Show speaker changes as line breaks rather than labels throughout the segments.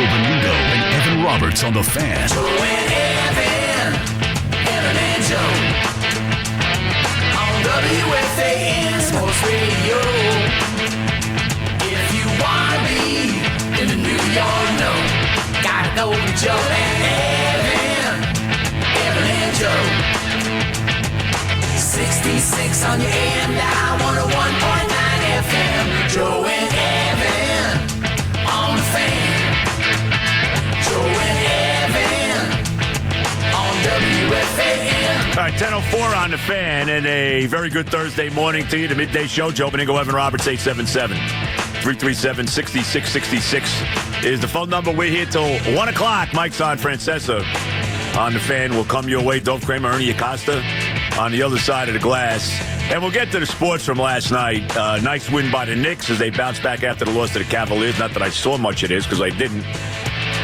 Benigno and Evan Roberts on the Fan.
Joe and Evan, Evan and Joe, on WFAN Sports Radio. If you want to be in the New York know, gotta go with Joe and Evan, Evan and Joe. 66 on your AM dial, 101.9 FM. Joe and Evan on the Fan. Joe and Evan on WFAN.
All right, 10:04 on the Fan, and a very good Thursday morning to you. The midday show, Joe Benigno, Evan Roberts, 877-337-6666 is the phone number. We're here till 1 o'clock. Mike's on, Francesa on the Fan. We'll come your way. Dove Kramer, Ernie Acosta on the other side of the glass. And we'll get to the sports from last night. Nice win by the Knicks as they bounced back after the loss to the Cavaliers. Not that I saw much of this because I didn't.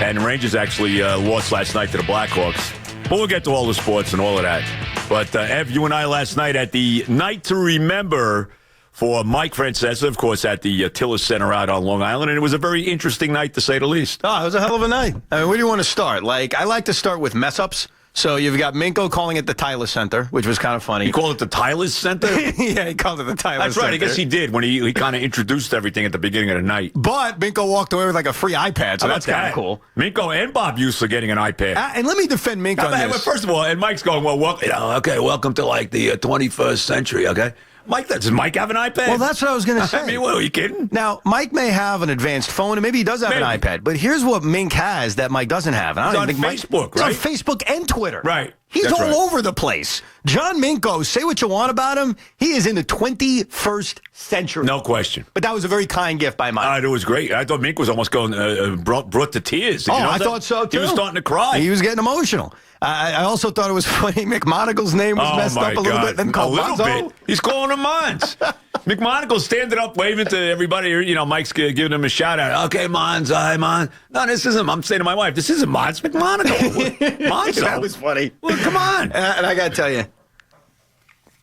And the Rangers actually lost last night to the Blackhawks. But we'll get to all the sports and all of that. But, Ev, you and I last night at the Night to Remember for Mike Francesa, of course, at the Tillis Center out on Long Island. And it was a very interesting night, to say the least.
Oh, it was a hell of a night. I mean, where do you want to start? Like, I like to start with mess-ups. So you've got Minko calling it the Tyler Center, which was kind of funny.
You call it the Tyler's Center?
Yeah, he called it the Tyler
That's
Center.
right. I guess he did when he kind of introduced everything at the beginning of the night.
But Minko walked away with like a free iPad, so that's kind of cool.
Minko and Bob Uecker getting an iPad.
And let me defend Minko on this.
First of all, and Mike's going, welcome to like the 21st century, okay? Mike, does Mike have an iPad?
Well, that's what I was going to say.
I mean, are you kidding?
Now, Mike may have an advanced phone, and maybe he does have an iPad. But here's what Mink has that Mike doesn't have. And I don't
He's
think
on Facebook, right?
He's on Facebook and Twitter.
Right.
He's
That's
all
right.
over the place. John Minko, say what you want about him, he is in the 21st century.
No question.
But that was a very kind gift by Mike.
It was great. I thought Mink was almost going brought to tears. Did you know
I
that?
thought so, too.
He was starting to cry.
He was getting emotional. I also thought it was funny. McMonagle's name was messed up a little bit. Then called Lonzo.
He's calling him Mons. McMonagle's standing up, waving to everybody. You know, Mike's giving him a shout out. Okay, Mons, hi, Mons. No, this isn't. I'm saying to my wife, this isn't Mons McMonagle. Monzo.
That was funny.
Well, come on.
And I got to tell you,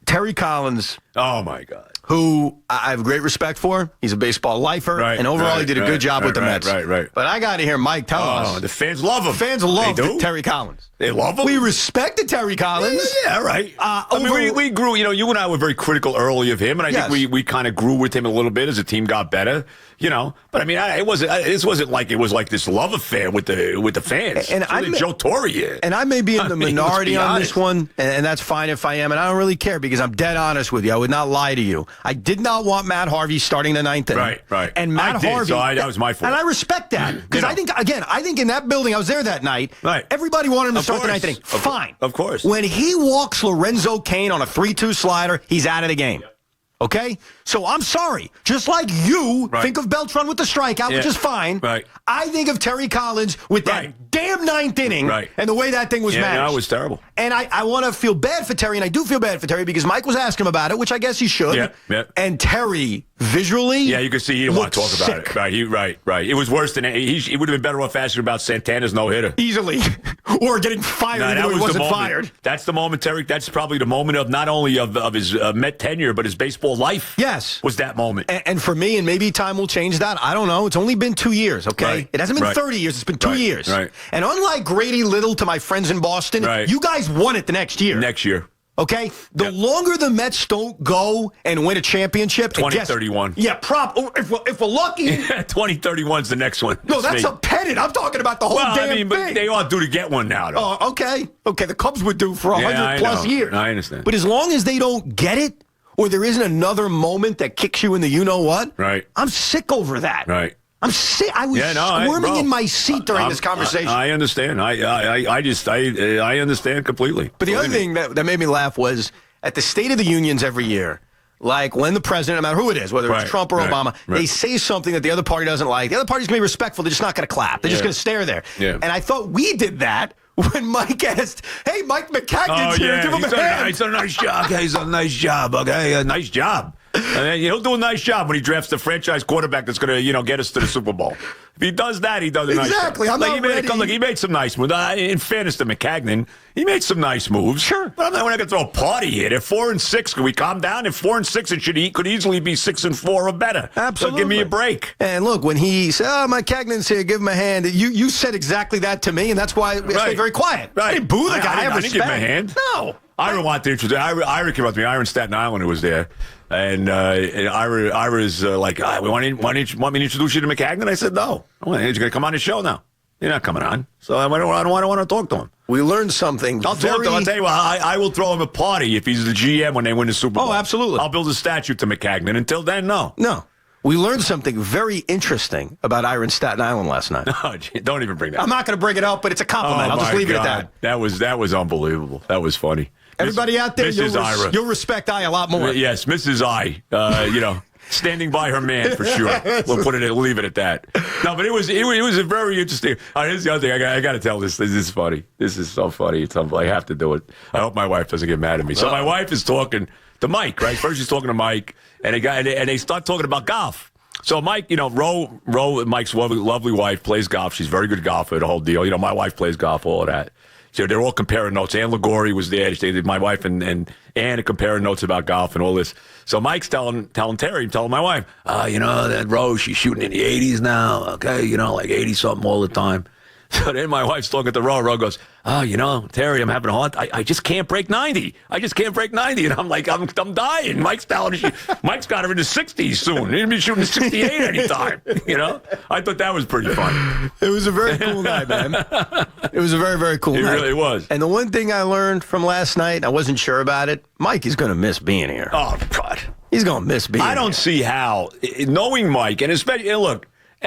Terry Collins.
Oh, my God.
Who I have great respect for. He's a baseball lifer. And overall, he did a good job with the Mets.
Right.
But I got to hear Mike tell us.
The fans love him.
Fans love Terry Collins.
They love him?
We respected Terry Collins.
Yeah, right. I mean, we grew, you and I were very critical early of him, and I think we kind of grew with him a little bit as the team got better, But, I mean, this wasn't like it was like this love affair with the fans.
And
I'm Joe Torre here.
And I may be in the minority on this one, and that's fine if I am, and I don't really care because I'm dead honest with you. I would not lie to you. I did not want Matt Harvey starting the ninth inning.
Right.
And Matt Harvey.
So that was my fault.
And I respect that because I think in that building, I was there that night.
Right.
Everybody wanted him to start the ninth inning. Fine.
Of course.
When he walks Lorenzo Cain on a 3-2 slider, he's out of the game. Okay? So I'm sorry. Just like you think of Beltran with the strikeout, which is fine.
Right.
I think of Terry Collins with that damn ninth inning and the way that thing was managed.
Yeah, it was terrible.
And I want to feel bad for Terry, and I do feel bad for Terry because Mike was asking him about it, which I guess he should.
Yeah.
And Terry, visually,
you can see he didn't want to talk about it. Right. It was worse than he would have been better off asking about Santana's no-hitter.
Easily. Or getting fired even though he wasn't fired.
That's the moment, Terry. That's probably the moment of not only of his Met tenure, but his baseball life.
Yes.
Was that moment.
And for me, and maybe time will change that, I don't know. It's only been 2 years, okay?
Right.
It hasn't been 30 years. It's been 2 years.
Right.
And unlike Grady Little to my friends in Boston, you guys won it the next year.
Next year.
Okay? The longer the Mets don't go and win a championship.
2031.
If we're lucky.
2031's the next one.
No, that's a pennant. I'm talking about the whole damn thing.
But they are due to get one now, though.
Oh, okay. Okay, the Cubs were due for 100-plus years.
I understand.
But as long as they don't get it, or there isn't another moment that kicks you in the you-know-what,
I'm
sick over that.
Right.
I'm sick. I was squirming in my seat during this conversation.
I understand. I understand completely.
But the other thing that made me laugh was at the State of the Unions every year, like when the president, no matter who it is, whether it's Trump or Obama, they say something that the other party doesn't like. The other party's going to be respectful. They're just not going to clap. They're just going to stare there.
Yeah.
And I thought we did that when Mike asked, hey, Mike McCagnon's here. Give him a hand.
He's done a nice job. Okay, he's done a nice job. Okay, nice job. And he'll do a nice job when he drafts the franchise quarterback that's going to, get us to the Super Bowl. If he does that, he does a nice job.
Exactly. I'm not ready.
Look, he made some nice moves. In fairness to McCagnon, he made some nice moves.
Sure.
But we're not going to throw a party here. They're 4-6. Can we calm down? At 4-6, it could easily be 6-4 or better.
Absolutely.
So give me a break.
And look, when he said, McCagnon's here, give him a hand, you said exactly that to me, and that's why I stayed very quiet.
Right.
I didn't boo the guy.
I didn't give him a hand.
No.
Ira wanted to introduce. Ira came up to me. Ira in Staten Island, who was there, and Ira's like, want me to introduce you to McCagnon? I said no. He's going to come on the show now. You're not coming on, so I don't want to talk to him.
We learned something.
I'll talk to him. I'll tell you what. I will throw him a party if he's the GM when they win the Super Bowl.
Oh, absolutely.
I'll build a statue to McCagnon. Until then, no.
We learned something very interesting about Ira in Staten Island last night.
No, don't even bring that.
I'm not going to bring it up, but it's a compliment. I'll just leave it at that.
That was unbelievable. That was funny.
Everybody out there,
Ira.
You'll respect I a lot more.
Yes, Mrs. I. Standing by her man for sure. We'll leave it at that. No, but it was a very interesting. Here's the other thing. I got to tell this. This is funny. This is so funny. I have to do it. I hope my wife doesn't get mad at me. So my wife is talking to Mike, right? First she's talking to Mike, and they start talking about golf. So Mike, Ro, Mike's lovely wife, plays golf. She's a very good golfer, the whole deal. My wife plays golf, all of that. So they're all comparing notes. Ann Ligori was there. My wife and Ann are comparing notes about golf and all this. So Mike's telling my wife, that Rose, she's shooting in the 80s now, okay? Like 80-something all the time. So then my wife's talking to Ro. Ro goes, Terry, I'm having a hard time. I just can't break 90. And I'm like, I'm dying. Mike's telling her Mike's got her in the 60s soon. He'll be shooting 68 anytime. I thought that was pretty fun.
It was a very cool night, man. It was a very, very cool night.
It really was.
And the one thing I learned from last night, I wasn't sure about it, Mike is going to miss being here.
Oh, God.
He's going to miss being here.
I don't see how, knowing Mike, and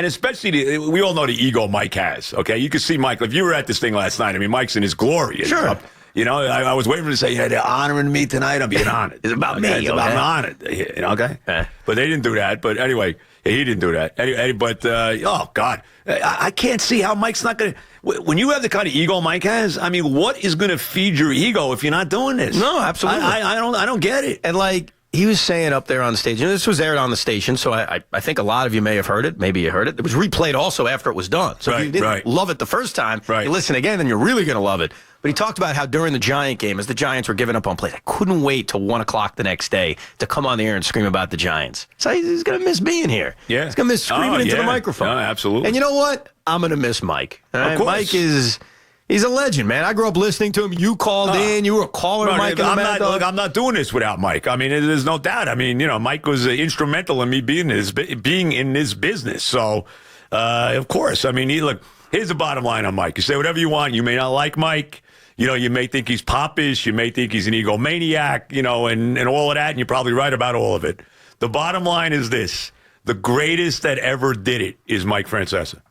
especially, we all know the ego Mike has, okay? You could see Mike, if you were at this thing last night, Mike's in his glory.
Sure.
I was waiting for him to say, they're honoring me tonight. I'm being honored.
It's about me.
It's about honored. Okay? But they didn't do that. But anyway, he didn't do that. Oh, God. I can't see how Mike's not going to. When you have the kind of ego Mike has, what is going to feed your ego if you're not doing this?
No, absolutely.
I don't get it.
And he was saying up there on the stage, this was aired on the station, so I think a lot of you may have heard it. Maybe you heard it. It was replayed also after it was done. So if you didn't love it the first time, you listen again, then you're really going to love it. But he talked about how during the Giant game, as the Giants were giving up on plays, I couldn't wait till 1 o'clock the next day to come on the air and scream about the Giants. So he's going to miss being here.
Yeah.
He's going to miss screaming into the microphone.
No, absolutely.
And you know what? I'm going to miss Mike.
Of course.
Mike he's a legend, man. I grew up listening to him. You called in. You were calling Mike.
I'm not doing this without Mike. There's no doubt. Mike was instrumental in me being in this business. So, of course. Look, here's the bottom line on Mike. You say whatever you want. You may not like Mike. You may think he's popish. You may think he's an egomaniac, and all of that. And you're probably right about all of it. The bottom line is this. The greatest that ever did it is Mike Francesa.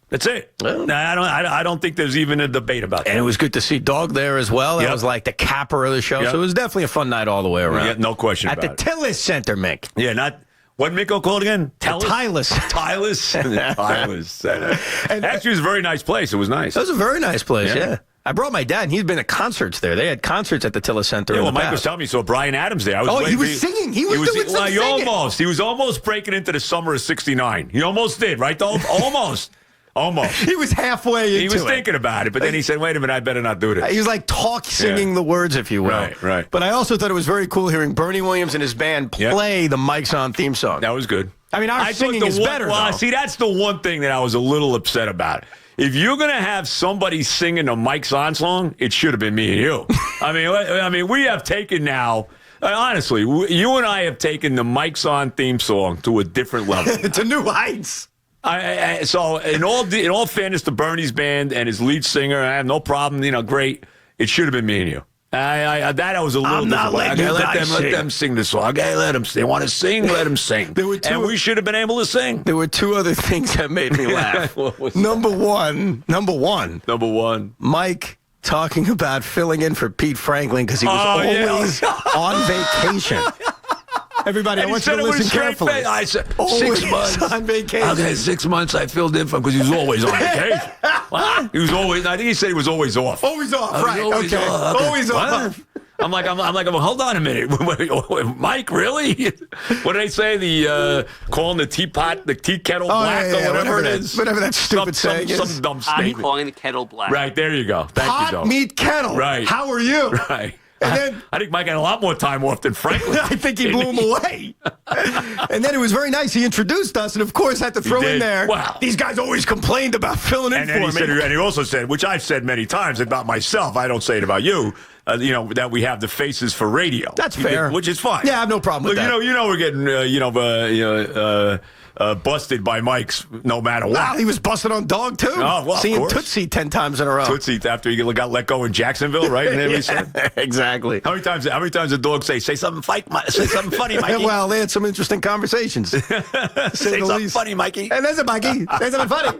That's it. Well, I don't think there's even a debate about that.
And it was good to see Dog there as well. That was like the capper of the show. So it was definitely a fun night all the way around.
Yeah, no question about it.
At the Tillis Center, Mick.
Yeah, not... What Miko called again?
Tylus.
Tylus Center. Actually, it was a very nice place. It was nice.
It was a very nice place, yeah. I brought my dad, and he's been at concerts there. They had concerts at the Tillis Center.
Yeah, Mike was telling me, so Brian Adams there.
He was singing. He was doing some singing.
He was almost breaking into the summer of '69. He almost did, right, though? Almost.
He was halfway into it.
He was thinking about it, but then he said, wait a minute, I better not do this.
He was like singing the words, if you will.
Right.
But I also thought it was very cool hearing Bernie Williams and his band play the Mike's On theme song.
That was good.
Our singing is better, though.
See, that's the one thing that I was a little upset about. If you're going to have somebody singing a Mike's On song, it should have been me and you. We have taken now... honestly, you and I have taken the Mike's On theme song to a different level.
To new heights.
So in all fairness to Bernie's band and his lead singer, I have no problem. Great. It should have been me and you. I was a little.
I'm not letting you guys
let them sing the song. Okay, let them. They want to sing. Let them sing. And we should have been able to sing.
There were two other things that made me laugh. Number one. Mike talking about filling in for Pete Franklin because he was always on vacation. Everybody, I want you to listen carefully.
I said, 6 months.
On vacation.
Okay, 6 months I filled in for him because he was always on vacation. What? He was always, I think he said he was always off.
Always off, right.
Always off.
Always off.
I'm like, well, hold on a minute. Mike, really? What did they say? The calling the teapot, the tea kettle black or whatever it is?
Whatever that stupid saying is.
Some dumb statement.
Calling the kettle black.
Right, there you go. Thank you,
Hot meat kettle.
Right.
How are you?
Right.
And then,
I think Mike had a lot more time off than Franklin.
I think he blew him away. And then it was very nice. He introduced us and, of course, had to throw in there.
Wow.
These guys always complained about filling in for me.
And he also said, which I've said many times about myself, I don't say it about you, that we have the faces for radio.
That's fair.
Which is fine.
Yeah, I have no problem with that.
We're getting, busted by Mike's no matter what.
Wow, he was busted on dog, too.
Oh, well,
seeing Tootsie 10 times in a row.
Tootsie after he got let go in Jacksonville, right? And then said,
exactly.
How many times the dog say something funny, Mikey?
Well, they had some interesting conversations.
Say something funny, Mikey.
And there's a Mikey. Say something funny.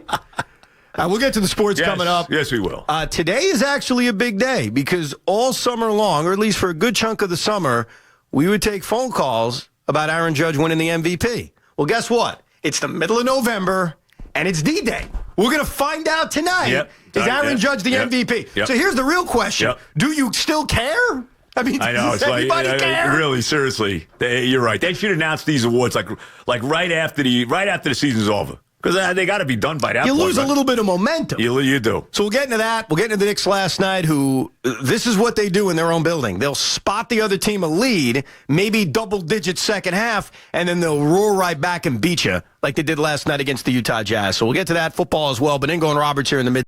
We'll get to the sports coming up.
Yes, we will.
Today is actually a big day because all summer long, or at least for a good chunk of the summer, we would take phone calls about Aaron Judge winning the MVP. Well, guess what? It's the middle of November, and it's D-Day. We're going to find out tonight. Is Aaron Judge the MVP?
Yep.
So here's the real question.
Yep.
Do you still care? I mean, does anybody care?
Really, seriously, you're right. They should announce these awards like right after the season's over. Because they got to be done by that point.
You lose a little bit of momentum.
You do.
So we'll get into that. We'll get into the Knicks last night, who this is what they do in their own building. They'll spot the other team a lead, maybe double-digit second half, and then they'll roar right back and beat you like they did last night against the Utah Jazz. So we'll get to that football as well. Benigno and Roberts here in the mid.